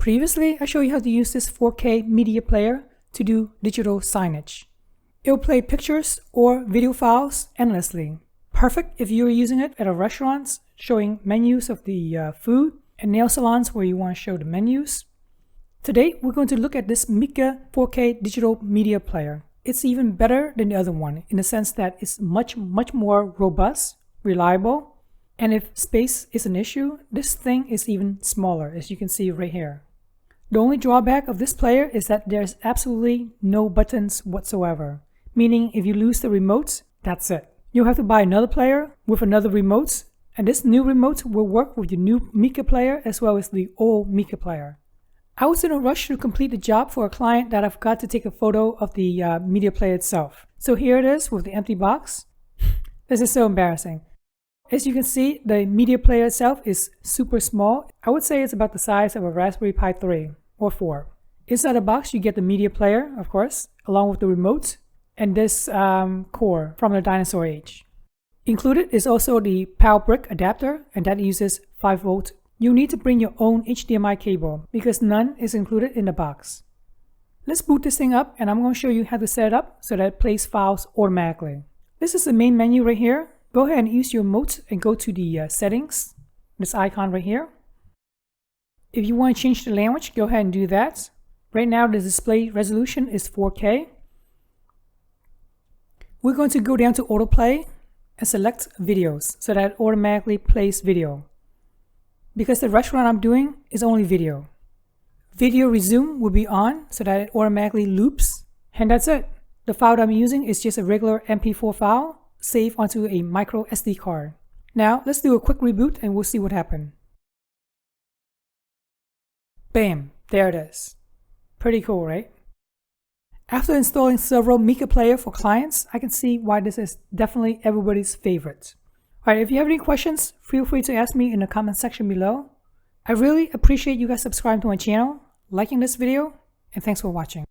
Previously, I showed you how to use this 4K media player to do digital signage. It will play pictures or video files endlessly. Perfect if you're using it at a restaurant, showing menus of the food, and nail salons where you want to show the menus. Today, we're going to look at this Micca 4K digital media player. It's even better than the other one in the sense that it's much more robust, reliable, and if space is an issue, this thing is even smaller, as you can see right here. The only drawback of this player is that there's absolutely no buttons whatsoever, meaning if you lose the remote, that's it. You'll have to buy another player with another remote, and this new remote will work with the new Micca player as well as the old Micca player. I was in a rush to complete the job for a client that I forgot to take a photo of the media player itself. So here it is with the empty box. This is so embarrassing. As you can see, the media player itself is super small. I would say it's about the size of a Raspberry Pi 3 or 4. Inside the box, you get the media player, of course, along with the remote and this core from the dinosaur age. Included is also the power brick adapter, and that uses 5 volt. You'll need to bring your own HDMI cable because none is included in the box. Let's boot this thing up, and I'm going to show you how to set it up so that it plays files automatically. This is the main menu right here. Go ahead and use your remote and go to the settings, this icon right here. If you want to change the language, go ahead and do that. Right now the display resolution is 4K. We're going to go down to autoplay and select videos so that it automatically plays video. Because the restaurant I'm doing is only video. Video resume will be on so that it automatically loops. And that's it. The file that I'm using is just a regular MP4 file saved onto a micro SD card. Now let's do a quick reboot and we'll see what happened. Bam, there it is. Pretty cool, right? After installing several Micca player for clients, I can see why this is definitely everybody's favorite. Alright, if you have any questions, feel free to ask me in the comment section below. I really appreciate you guys subscribing to my channel, liking this video, and thanks for watching.